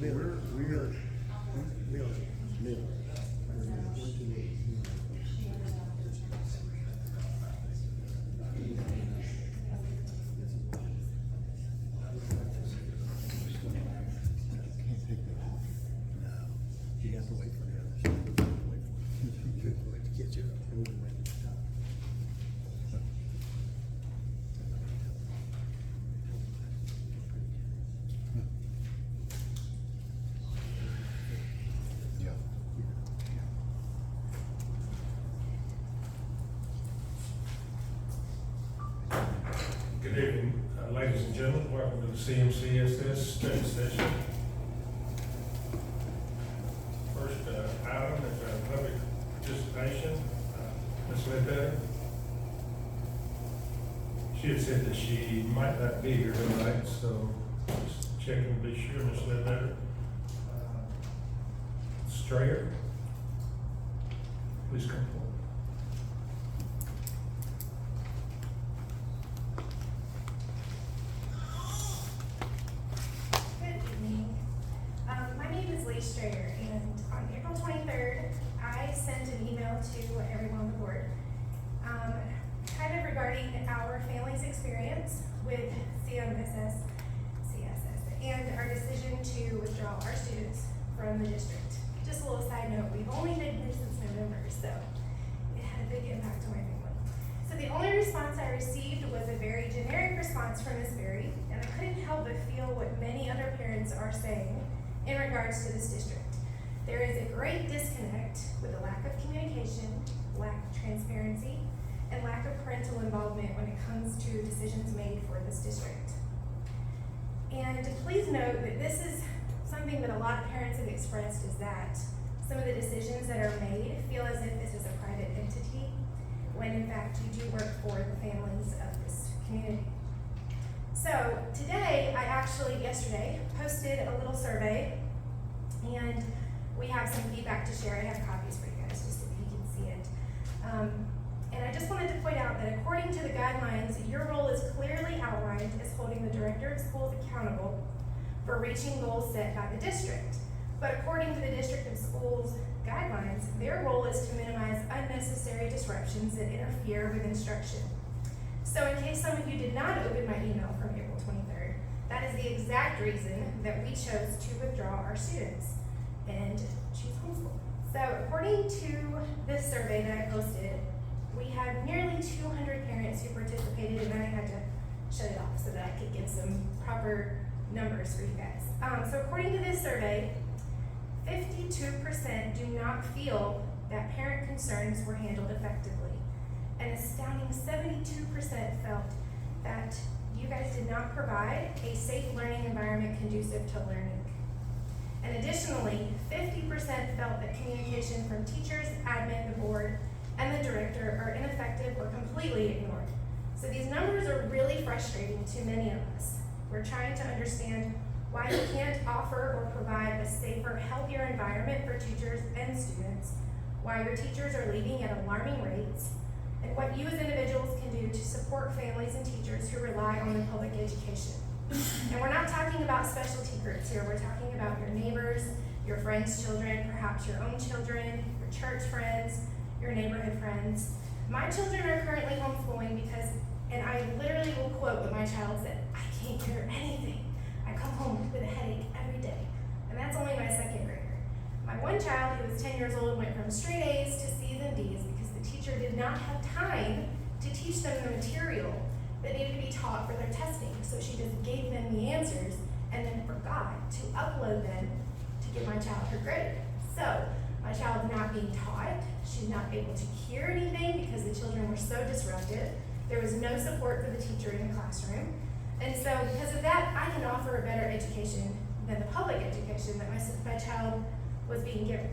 You have to wait for the others. Wait to catch up. Good evening, ladies and gentlemen. Welcome to the CMCSS study session. First item is public participation. Ms. Ledbetter. She had said that she might not be here tonight, so just checking to be sure, Ms. Ledbetter. Strayer, please come forward. Strayer, and on April 23rd, I sent an email to everyone on the board, kind of regarding our family's experience with CMCSS and our decision to withdraw our students from the district. Just a little side note, we've only been here since November, so it had a big impact on my family. So the only response I received was a very generic response from Ms. Berry, and I couldn't help but feel what many other parents are saying in regards to this district. There is a great disconnect with the lack of communication, lack of transparency, and lack of parental involvement when it comes to decisions made for this district. And please note that this is something that a lot of parents have expressed, is that some of the decisions that are made feel as if this is a private entity, when in fact you do work for the families of this community. So today, yesterday, posted a little survey, and we have some feedback to share. I have copies for you guys, just so you can see it. And I just wanted to point out that according to the guidelines, your role is clearly outlined as holding the director of schools accountable for reaching goals set by the district. But according to the district of schools guidelines, their role is to minimize unnecessary disruptions that interfere with instruction. So in case some of you did not open my email from April 23rd, that is the exact reason that we chose to withdraw our students and choose homeschool. So according to this survey that I posted, we had nearly 200 parents who participated, and then I had to shut it off so that I could give some proper numbers for you guys. So according to this survey, 52% do not feel that parent concerns were handled effectively. An astounding 72% felt that you guys did not provide a safe learning environment conducive to learning. And additionally, 50% felt that communication from teachers, admin, the board, and the director are ineffective or completely ignored. So these numbers are really frustrating to many of us. We're trying to understand why we can't offer or provide a safer, healthier environment for teachers and students, why your teachers are leaving at alarming rates, and what you as individuals can do to support families and teachers who rely on the public education. And we're not talking about specialty groups here. We're talking about your neighbors, your friends' children, perhaps your own children, your church friends, your neighborhood friends. My children are currently homeschooling because, and I literally will quote what my child said, "I can't hear anything. I come home with a headache every day." And that's only my second grader. My one child, who was 10 years old, went from straight A's to C's and D's because the teacher did not have time to teach them the material that needed to be taught for their testing. So she just gave them the answers and then forgot to upload them to give my child her grade. So my child's not being taught. She's not able to hear anything because the children were so disruptive. There was no support for the teacher in the classroom. And so because of that, I can offer a better education than the public education that my child was being given.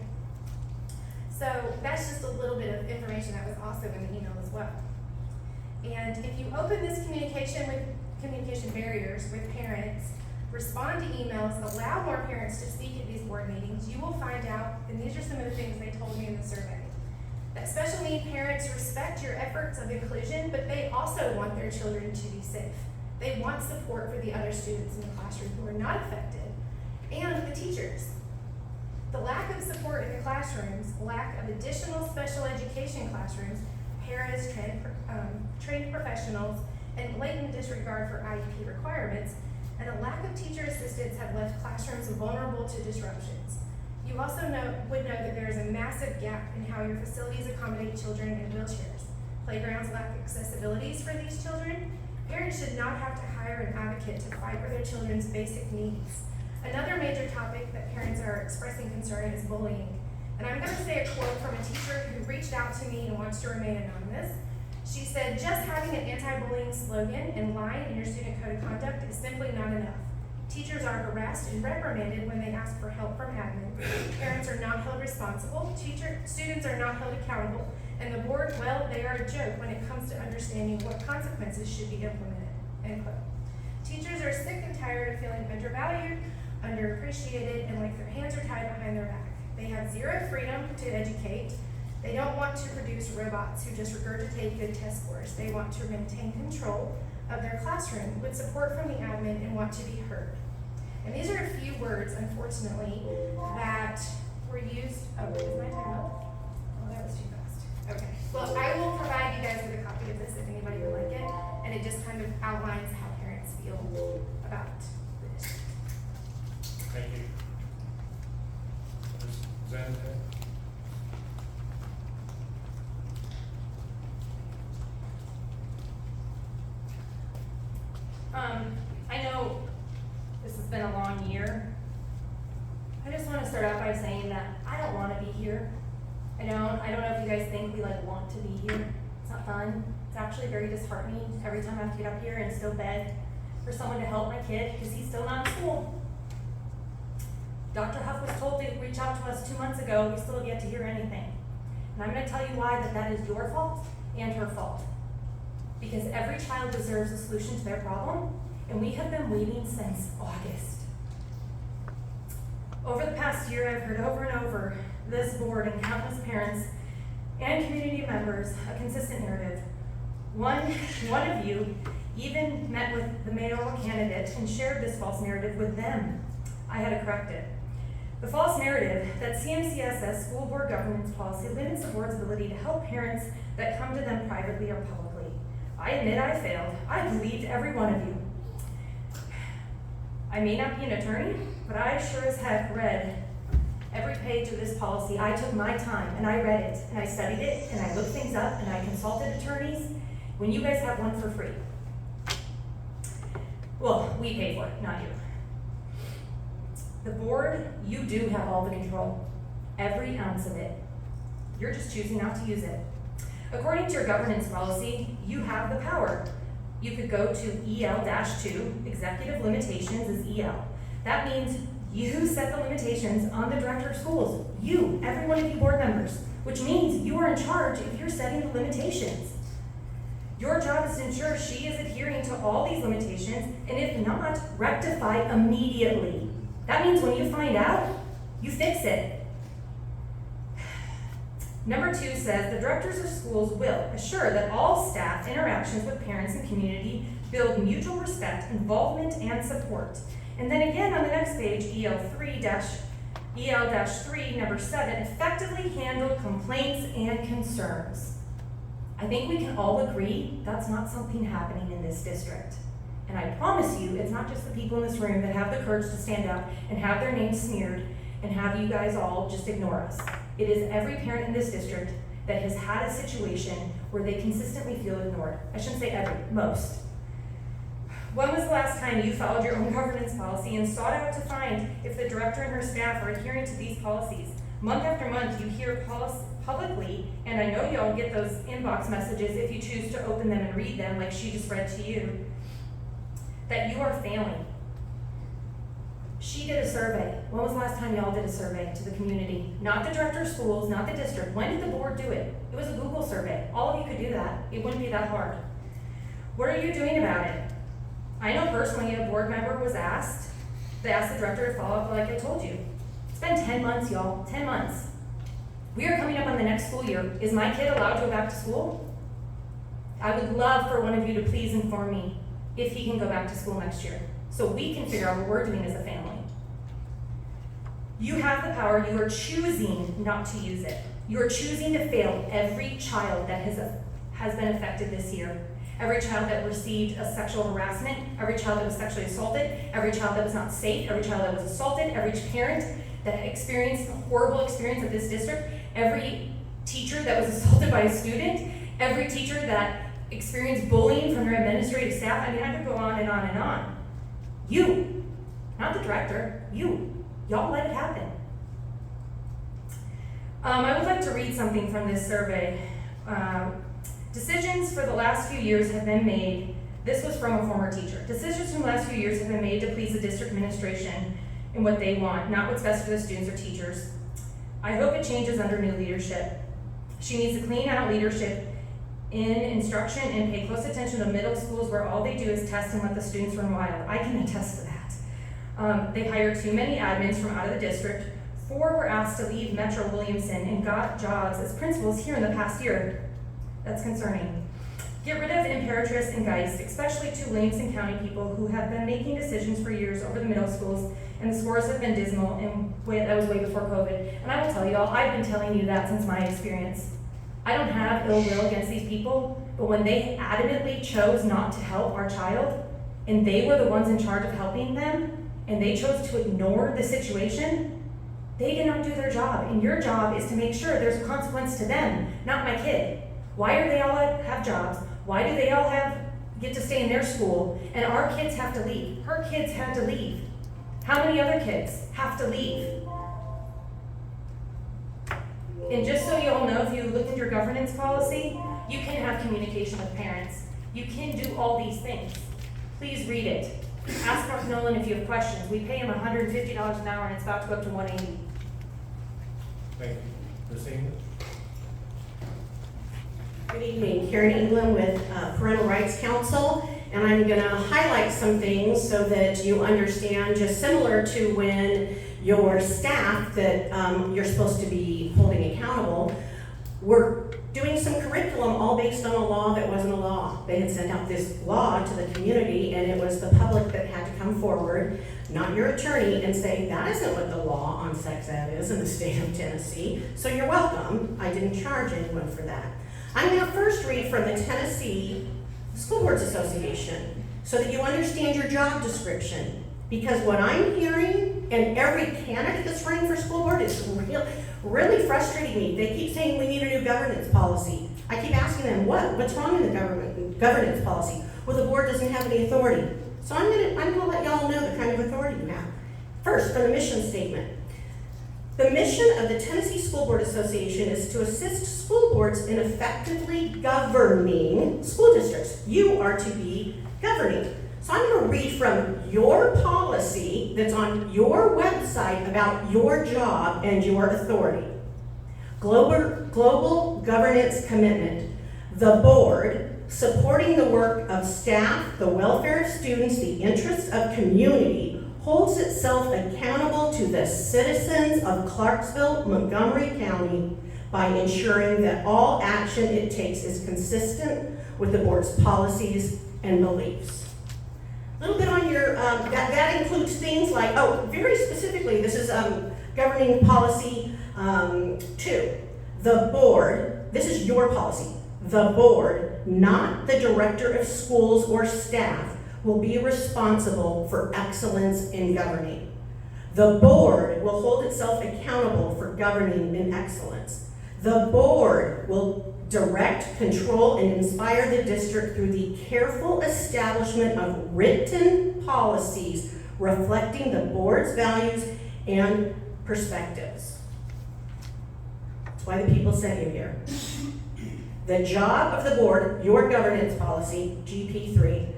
So that's just a little bit of information that was also in the email as well. And if you open this communication barriers with parents, respond to emails, allow more parents to speak at these board meetings, you will find out, and these are some of the things they told me in the survey, that special need parents respect your efforts of inclusion, but they also want their children to be safe. They want support for the other students in the classroom who are not affected, and the teachers. The lack of support in the classrooms, lack of additional special education classrooms, paras, trained professionals, and blatant disregard for IEP requirements, and a lack of teacher assistants have left classrooms vulnerable to disruptions. You also would know that there is a massive gap in how your facilities accommodate children in wheelchairs. Playgrounds lack accessibilities for these children. Parents should not have to hire an advocate to fight for their children's basic needs. Another major topic that parents are expressing concern is bullying. And I'm going to say a quote from a teacher who reached out to me and wants to remain anonymous. She said, "Just having an anti-bullying slogan and line in your student code of conduct is simply not enough. Teachers are harassed and reprimanded when they ask for help from admin. Parents are not held responsible. Students are not held accountable. And the board, well, they are a joke when it comes to understanding what consequences should be implemented." End quote. Teachers are sick and tired of feeling undervalued, underappreciated, and like their hands are tied behind their back. They have zero freedom to educate. They don't want to produce robots who just regurgitate good test scores. They want to maintain control of their classroom with support from the admin and want to be heard. And these are a few words, unfortunately, that were used. Oh, is my time up? Oh, that was too fast. Okay. Well, I will provide you guys with a copy of this if anybody would like it, and it just kind of outlines how parents feel about the district. Thank you. Ms. Zanzibar? I know this has been a long year. I just want to start out by saying that I don't want to be here. I don't know if you guys think we want to be here. It's not fun. It's actually very disheartening every time I have to get up here and still beg for someone to help my kid because he's still not in school. Dr. Huff was told to reach out to us 2 months ago. We still have yet to hear anything. And I'm going to tell you why that is your fault and her fault. Because every child deserves a solution to their problem, and we have been waiting since August. Over the past year, I've heard over and over this board and countless parents and community members a consistent narrative. One of you even met with the mayoral candidate and shared this false narrative with them. I had to correct it. The false narrative that CMCSS school board governance policy limits the board's ability to help parents that come to them privately or publicly. I admit I failed. I believed every one of you. I may not be an attorney, but I sure as heck read every page of this policy. I took my time and I read it and I studied it and I looked things up and I consulted attorneys when you guys have one for free. Well, we pay for it, not you. The board, you do have all the control, every ounce of it. You're just choosing not to use it. According to your governance policy, you have the power. You could go to EL-2, executive limitations is EL. That means you set the limitations on the director of schools. You, every one of you board members, which means you are in charge if you're setting the limitations. Your job is to ensure she is adhering to all these limitations, and if not, rectify immediately. That means when you find out, you fix it. Number 2 says the directors of schools will assure that all staff interactions with parents and community build mutual respect, involvement, and support. And then again on the next page, EL-3, number 7, effectively handle complaints and concerns. I think we can all agree that's not something happening in this district. And I promise you, it's not just the people in this room that have the courage to stand up and have their names smeared and have you guys all just ignore us. It is every parent in this district that has had a situation where they consistently feel ignored. I shouldn't say every, most. When was the last time you followed your own governance policy and sought out to find if the director and her staff are adhering to these policies? Month after month, you hear publicly, and I know y'all get those inbox messages if you choose to open them and read them like she just read to you, that you are failing. She did a survey. When was the last time y'all did a survey to the community? Not the director of schools, not the district. When did the board do it? It was a Google survey. All of you could do that. It wouldn't be that hard. What are you doing about it? I know personally a board member was asked, they asked the director to follow up like I told you. It's been 10 months, y'all, 10 months. We are coming up on the next school year. Is my kid allowed to go back to school? I would love for one of you to please inform me if he can go back to school next year, so we can figure out what we're doing as a family. You have the power, you are choosing not to use it. You are choosing to fail every child that has been affected this year. Every child that received a sexual harassment, every child that was sexually assaulted, every child that was not safe, every child that was assaulted, every parent that experienced a horrible experience at this district, every teacher that was assaulted by a student, every teacher that experienced bullying from their administrative staff. I mean, I could go on and on and on. You, not the director, y'all let it happen. I would like to read something from this survey. Decisions for the last few years have been made. This was from a former teacher. Decisions from the last few years have been made to please the district administration and what they want, not what's best for the students or teachers. I hope it changes under new leadership. She needs to clean out leadership in instruction and pay close attention to middle schools where all they do is test and let the students run wild. I can attest to that. They hired too many admins from out of the district. 4 were asked to leave Metro Williamson and got jobs as principals here in the past year. That's concerning. Get rid of Imperatrice and Geist, especially 2 Williamson County people who have been making decisions for years over the middle schools, and the scores have been dismal, and that was way before COVID. And I will tell you all, I've been telling you that since my experience. I don't have ill will against these people, but when they adamantly chose not to help our child, and they were the ones in charge of helping them, and they chose to ignore the situation, they did not do their job. And your job is to make sure there's a consequence to them, not my kid. Why are they all have jobs? Why do they all get to stay in their school? And our kids have to leave. Her kids had to leave. How many other kids have to leave? And just so you all know, if you look at your governance policy, you can have communication with parents. You can do all these things. Please read it. Ask Mark Nolan if you have questions. We pay him $150 an hour and it's about to go up to $180. Thank you. Ms. England? Good evening, Karen England with Parental Rights Council, and I'm going to highlight some things so that you understand, just similar to when your staff that you're supposed to be holding accountable, we're doing some curriculum all based on a law that wasn't a law. They had sent out this law to the community, and it was the public that had to come forward, not your attorney, and say, that isn't what the law on sex ed is in the state of Tennessee, so you're welcome. I didn't charge anyone for that. I'm going to first read from the Tennessee School Boards Association so that you understand your job description. Because what I'm hearing, and every candidate that's running for school board is really frustrating me. They keep saying we need a new governance policy. I keep asking them, what's wrong in the governance policy? Well, the board doesn't have any authority. So I'm gonna let y'all know the kind of authority you have. First, from the mission statement. The mission of the Tennessee School Board Association is to assist school boards in effectively governing school districts. You are to be governing. So I'm going to read from your policy that's on your website about your job and your authority. Global governance commitment. The board, supporting the work of staff, the welfare of students, the interests of community, holds itself accountable to the citizens of Clarksville, Montgomery County by ensuring that all action it takes is consistent with the board's policies and beliefs. A little bit on your, that includes things like, very specifically, this is governing policy 2. The board, this is your policy, the board, not the director of schools or staff, will be responsible for excellence in governing. The board will hold itself accountable for governing in excellence. The board will direct, control, and inspire the district through the careful establishment of written policies reflecting the board's values and perspectives. That's why the people sent you here. The job of the board, your governance policy, GP3,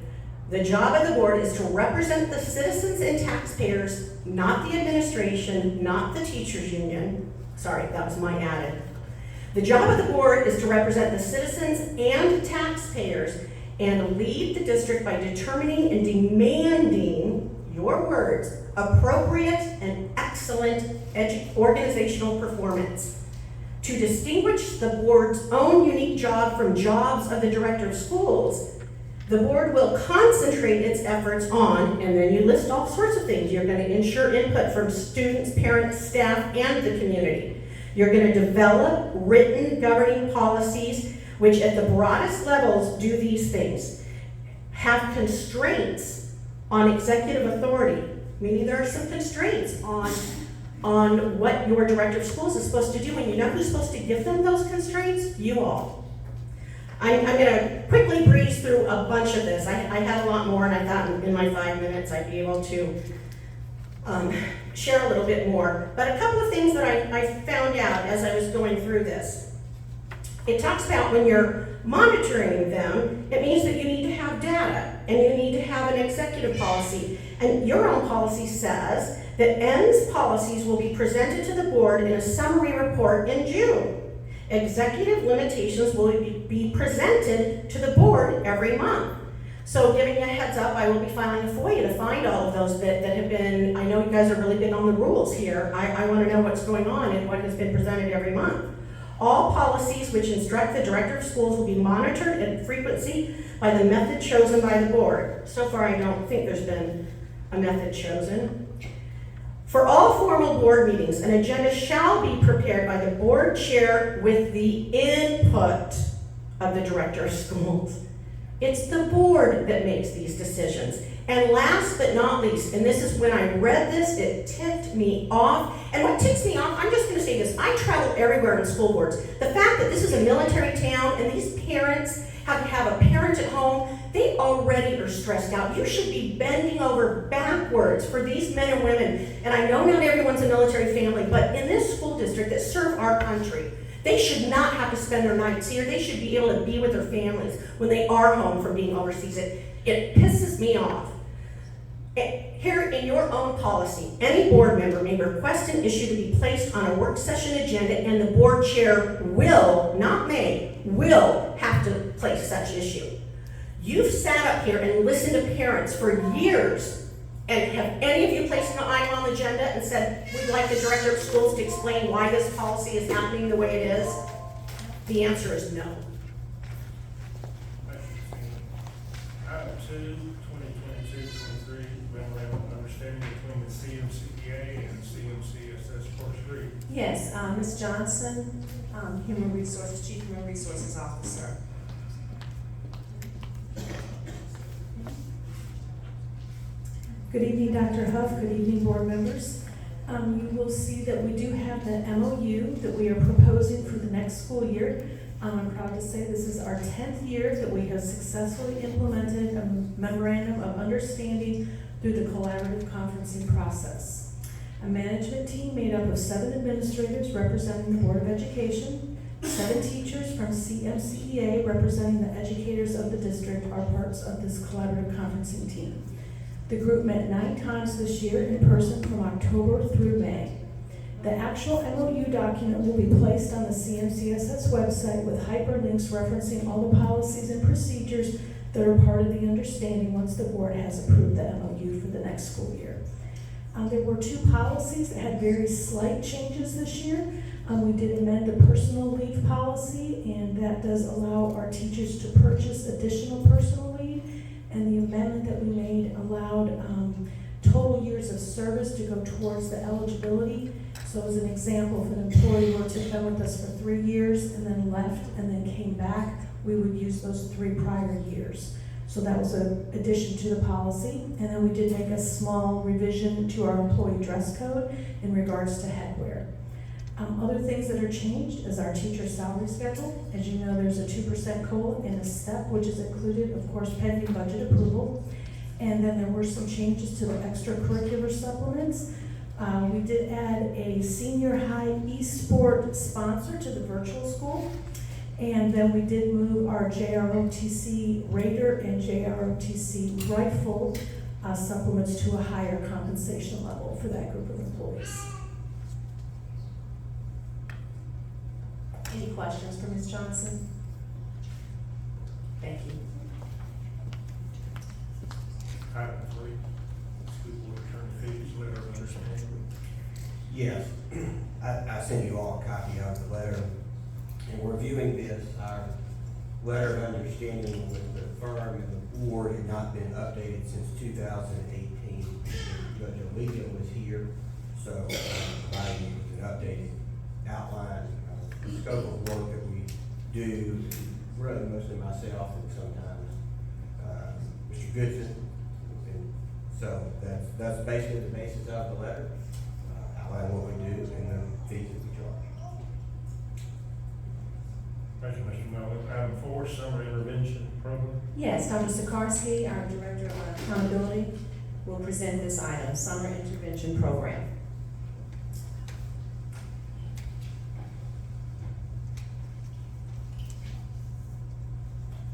the job of the board is to represent the citizens and taxpayers, not the administration, not the teachers union. Sorry, that was my added. The job of the board is to represent the citizens and taxpayers and lead the district by determining and demanding, your words, appropriate and excellent organizational performance. To distinguish the board's own unique job from jobs of the director of schools, The board will concentrate its efforts on, and then you list all sorts of things. You're going to ensure input from students, parents, staff, and the community. You're going to develop written governing policies which at the broadest levels do these things. Have constraints on executive authority, meaning there are some constraints on what your director of schools is supposed to do, and you know who's supposed to give them those constraints? You all. I'm going to quickly breeze through a bunch of this. I had a lot more, and I thought in my 5 minutes I'd be able to share a little bit more. But a couple of things that I found out as I was going through this. It talks about when you're monitoring them, it means that you need to have data, and you need to have an executive policy. And your own policy says that END's policies will be presented to the board in a summary report in June. Executive limitations will be presented to the board every month. So giving you a heads up, I will be filing a FOIA to find all of those that have been, I know you guys are really big on the rules here. I want to know what's going on and what has been presented every month. All policies which instruct the director of schools will be monitored at frequency by the method chosen by the board. So far, I don't think there's been a method chosen. For all formal board meetings, an agenda shall be prepared by the board chair with the input of the director of schools. It's the board that makes these decisions. And last but not least, and this is when I read this, it ticked me off. And what ticks me off, I'm just going to say this, I travel everywhere in school boards. The fact that this is a military town and these parents have to have a parent at home, they already are stressed out. You should be bending over backwards for these men and women. And I know not everyone's a military family, but in this school district that serve our country, they should not have to spend their nights here. They should be able to be with their families when they are home from being overseas. It pisses me off. Here in your own policy, any board member may request an issue to be placed on a work session agenda, and the board chair will, not may, will have to place such issue. You've sat up here and listened to parents for years, and have any of you placed an item on the agenda and said, we'd like the director of schools to explain why this policy is happening the way it is? The answer is no. Item 2, 2022-23, memorandum of understanding between the CMCEA and CMCSS Course 3. Yes, Ms. Johnson, Human Resources, Chief Human Resources Officer. Good evening, Dr. Huff. Good evening, board members. You will see that we do have the MOU that we are proposing for the next school year. I'm proud to say this is our 10th year that we have successfully implemented a memorandum of understanding through the collaborative conferencing process. A management team made up of 7 administrators representing the Board of Education, 7 teachers from CMCEA representing the educators of the district are parts of this collaborative conferencing team. The group met 9 times this year in person from October through May. The actual MOU document will be placed on the CMCSS website with hyperlinks referencing all the policies and procedures that are part of the understanding once the board has approved the MOU for the next school year. There were 2 policies that had very slight changes this year. We did amend the personal leave policy, and that does allow our teachers to purchase additional personal leave. And the amendment that we made allowed total years of service to go towards the eligibility. So as an example, if an employee were to come with us for 3 years and then left and then came back, we would use those 3 prior years. So that was an addition to the policy. And then we did make a small revision to our employee dress code in regards to headwear. Other things that are changed is our teacher salary schedule. As you know, there's a 2% COLA and a step, which is included, of course, pending budget approval. And then there were some changes to the extracurricular supplements. We did add a senior high e-sport sponsor to the virtual school. And then we did move our JROTC Raider and JROTC Rifle supplements to a higher compensation level for that group of employees. Any questions for Ms. Johnson? Thank you. Item 3, school board attorney fees, letter of understanding. Yes, I sent you all a copy of the letter. In reviewing this, our letter of understanding with the firm and the board had not been updated since 2018. Judge O'Leary was here, so providing you with an updated outline of the scope of work that we do, really mostly myself and sometimes Mr. Goodson. And so that's basically the basis of the letter, outline what we do and the fees that we charge. Thank you, Mr. Miller. Item 4, summer intervention program. Yes, Dr. Sikarsky, our Director of Accountability, will present this item, Summer Intervention Program.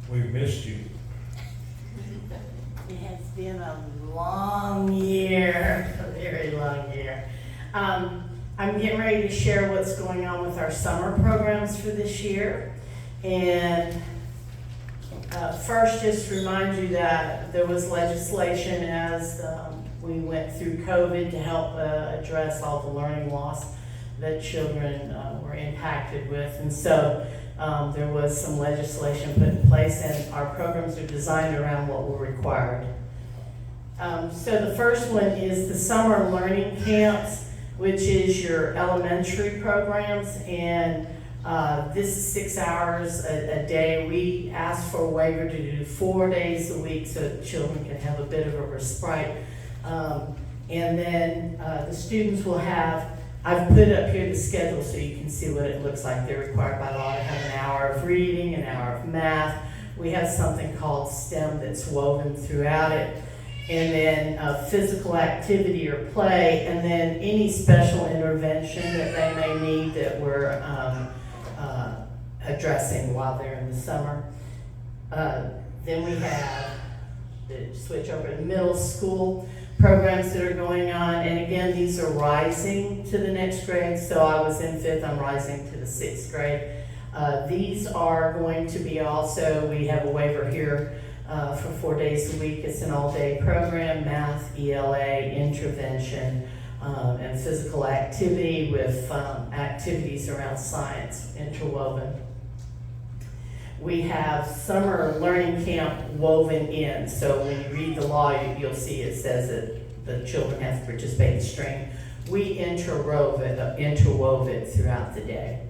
We've missed you. It has been a long year, a very long year. I'm getting ready to share what's going on with our summer programs for this year. And first, just remind you that there was legislation as we went through COVID to help address all the learning loss that children were impacted with. And so there was some legislation put in place, and our programs are designed around what were required. So the first one is the summer learning camps, which is your elementary programs, and this is 6 hours a day. We ask for a waiver to do 4 days a week so that children can have a bit of a respite. And then the students will have, I've put up here the schedule so you can see what it looks like. They're required by law to have an hour of reading, an hour of math. We have something called STEM that's woven throughout it. And then physical activity or play, and then any special intervention that they may need that we're addressing while they're in the summer. Then we have the switch over to middle school programs that are going on, and again, these are rising to the next grade. So I was in 5th, I'm rising to the 6th grade. These are going to be also, we have a waiver here for 4 days a week. It's an all-day program, math, ELA, intervention, and physical activity with activities around science interwoven. We have summer learning camp woven in. So when you read the law, you'll see it says that the children have to participate in string. We interwove it throughout the day.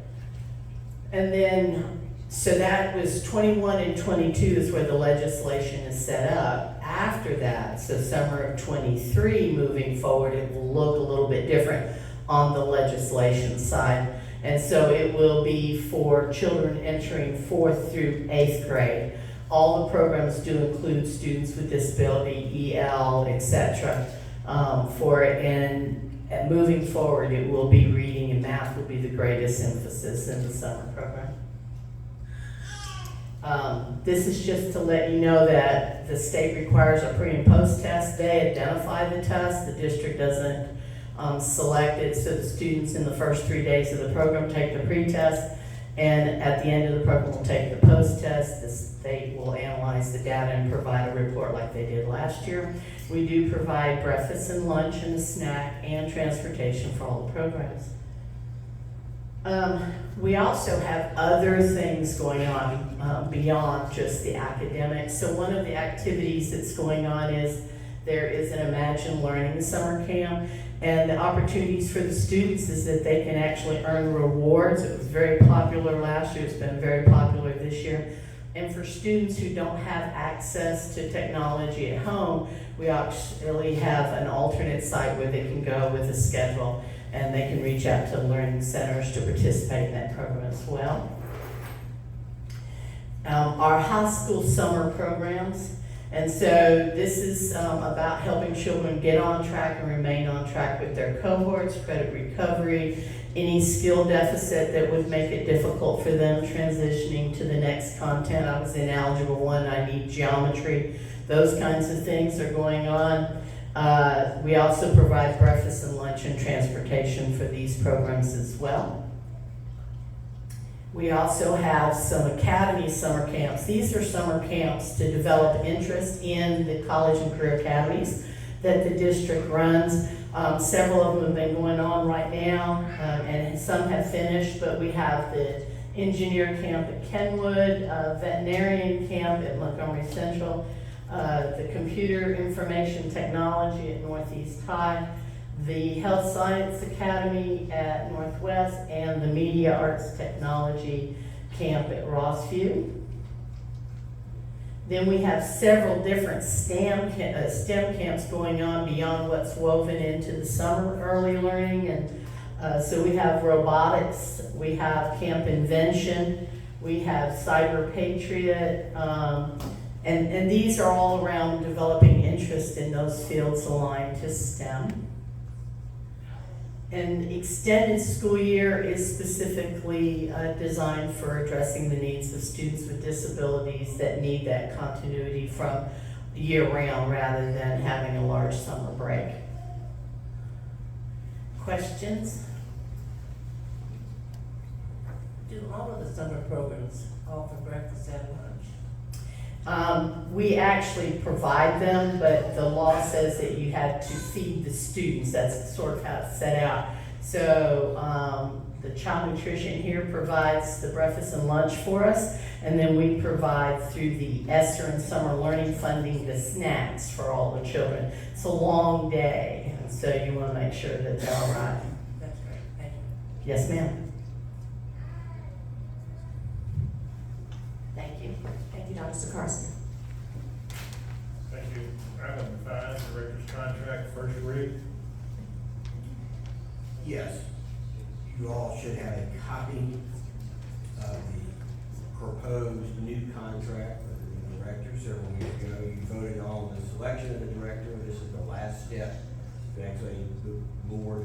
And then, so that was 21 and 22 is where the legislation is set up. After that, so summer of 23 moving forward, it will look a little bit different on the legislation side. And so it will be for children entering 4th through 8th grade. All the programs do include students with disability, EL, etc. For it. And moving forward, it will be reading and math will be the greatest emphasis in the summer program. This is just to let you know that the state requires a pre and post test. They identify the test. The district doesn't select it. So the students in the first 3 days of the program take the pre-test, and at the end of the program will take the post-test. The state will analyze the data and provide a report like they did last year. We do provide breakfast and lunch and a snack and transportation for all the programs. We also have other things going on beyond just the academics. So one of the activities that's going on is there is an Imagine Learning summer camp, and the opportunities for the students is that they can actually earn rewards. It was very popular last year, it's been very popular this year. And for students who don't have access to technology at home, we actually have an alternate site where they can go with a schedule, and they can reach out to learning centers to participate in that program as well. Our high school summer programs, and so this is about helping children get on track and remain on track with their cohorts, credit recovery, any skill deficit that would make it difficult for them transitioning to the next content. I was in Algebra 1, I need geometry. Those kinds of things are going on. We also provide breakfast and lunch and transportation for these programs as well. We also have some academy summer camps. These are summer camps to develop interest in the college and career academies that the district runs. Several of them have been going on right now, and some have finished, but we have the engineer camp at Kenwood, veterinarian camp at Montgomery Central, the computer information technology at Northeast High, the Health Science Academy at Northwest, and the Media Arts Technology camp at Rossview. Then we have several different STEM camps going on beyond what's woven into the summer early learning. And so we have robotics, we have Camp Invention, we have Cyber Patriot, and these are all around developing interest in those fields aligned to STEM. And extended school year is specifically designed for addressing the needs of students with disabilities that need that continuity from year-round rather than having a large summer break. Questions? Do all of the summer programs offer breakfast and lunch? We actually provide them, but the law says that you had to feed the students. That's sort of how it's set out. So the child nutrition here provides the breakfast and lunch for us, and then we provide through the ESSER and summer learning funding the snacks for all the children. It's a long day, and so you want to make sure that they're all right. That's great, thank you. Yes, ma'am. Thank you. Thank you, Dr. Sikorsky. Thank you. Item 5, director's contract, first read. Yes, you all should have a copy of the proposed new contract with the director. Several years ago, you voted on the selection of the director. This is the last step to actually the board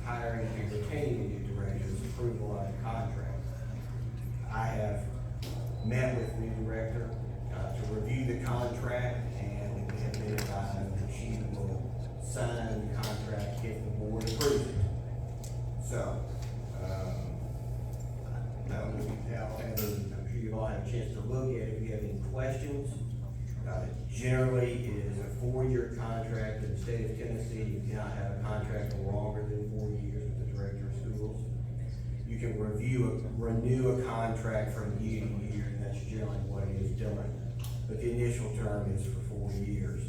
hiring and retaining a new director's approval of the contract. I have met with the new director to review the contract, and we have been advised that she will sign the contract if the board approves it. So, I don't know if you all have, I'm sure you all had a chance to look at it. If you have any questions, generally it is a 4-year contract. In the state of Tennessee, you cannot have a contract longer than 4 years with the director of schools. You can renew a contract from year to year, and that's generally what it is done. But the initial term is for 4 years.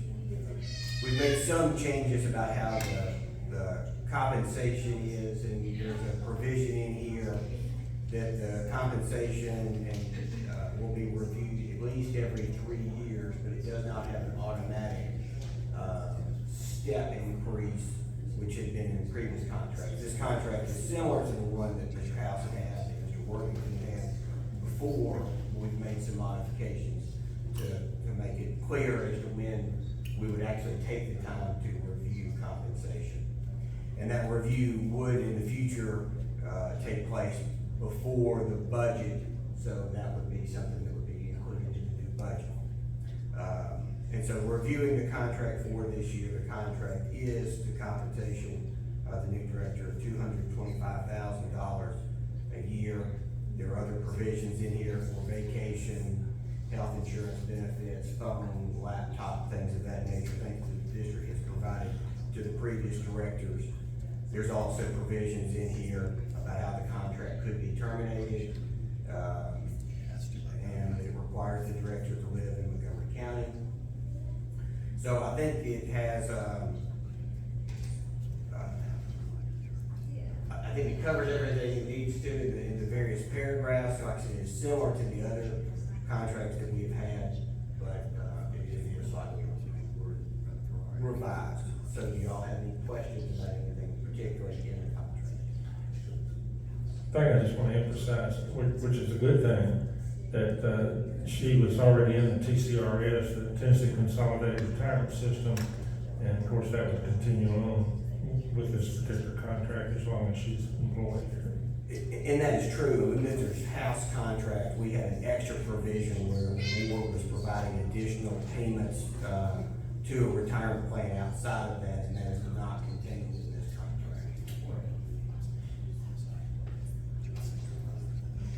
We've made some changes about how the compensation is, and there's a provision in here that the compensation will be reviewed at least every 3 years, but it does not have an automatic step increase, which had been in previous contracts. This contract is similar to the one that Mr. House had and Mr. Worthington had before. We've made some modifications to make it clear as to when we would actually take the time to review compensation. And that review would in the future take place before the budget, so that would be something that would be included in the new budget. And so reviewing the contract for this year, the contract is the compensation of the new director of $225,000 a year. There are other provisions in here for vacation, health insurance benefits, phone, laptop, things of that nature, things that the district has provided to the previous directors. There's also provisions in here about how the contract could be terminated, and it requires the director to live in Montgomery County. So I think it has, I think it covers everything it needs to in the various paragraphs. So like I said, it's similar to the other contracts that we've had, but it is slightly revised. So do y'all have any questions about anything particularly in the contract? Thing I just want to emphasize, which is a good thing, that she was already in the TCRS, the Tennessee Consolidated Retirement System, and of course that would continue on with this particular contract as long as she's employed here. And that is true. In Mr. House contract, we had an extra provision where the board was providing additional payments to a retirement plan outside of that, and that is not contained in this contract.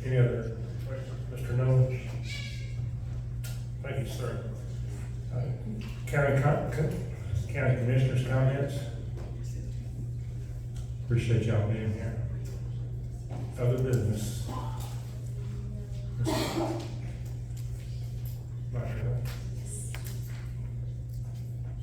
Any other questions? Mr. Nolan? Thank you, sir. County Commissioners' comments? Appreciate y'all being here. Other business? Dr. Huff?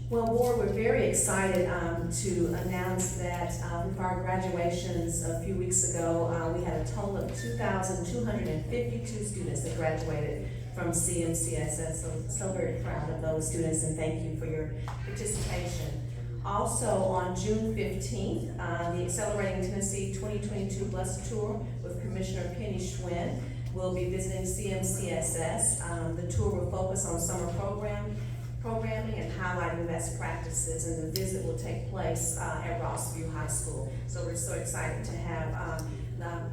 Well, Board, we're very excited to announce that with our graduations a few weeks ago, we had a total of 2,252 students that graduated from CMCSS. So very proud of those students and thank you for your participation. Also, on June 15th, the Accelerating Tennessee 2022 Bus Tour with Commissioner Penny Schwinn will be visiting CMCSS. The tour will focus on summer programming and highlighting best practices, and the visit will take place at Rossview High School. So we're so excited to have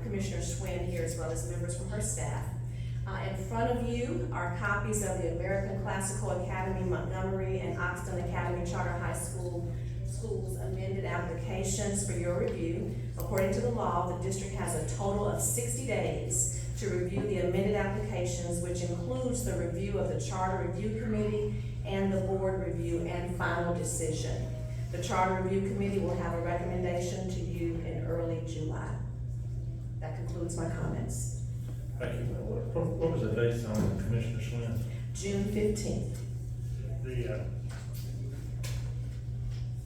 Commissioner Schwinn here as well as members from her staff. In front of you are copies of the American Classical Academy Montgomery and Oxton Academy Charter High Schools amended applications for your review. According to the law, the district has a total of 60 days to review the amended applications, which includes the review of the Charter Review Committee and the board review and final decision. The Charter Review Committee will have a recommendation to you in early July. That concludes my comments. Thank you. What was the date on Commissioner Schwinn? June 15th.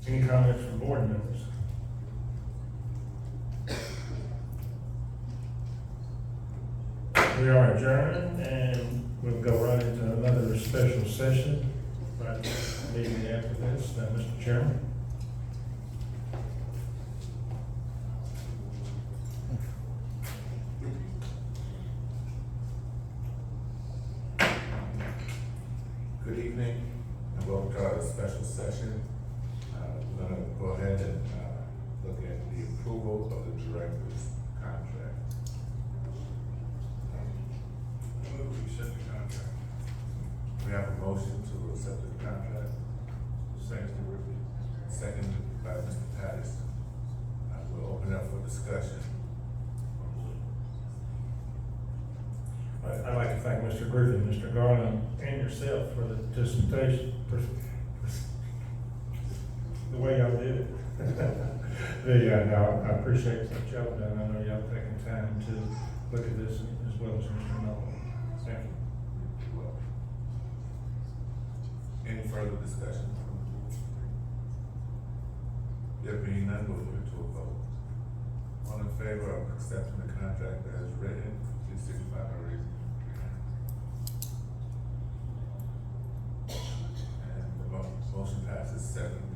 Any comments from board members? We are adjourned, and we'll go right into another special session, right, immediately after this. Mr. Chairman? Good evening, and welcome to our special session. We're gonna go ahead and, look at the approval of the director's contract. We accept the contract. We have a motion to accept the contract. Second by Mr. Patterson. We'll open up for discussion. I'd like to thank Mr. Griffin, Mr. Garland, and yourself for the participation, the way y'all did it. I appreciate what y'all done. I know y'all taking time to look at this as well as Mr. Nolan. Thank you. Well, any further discussion? There being none, we'll move to a vote. All in favor of accepting the contract as written, please signify by raising your hand. And the motion passes 7-0.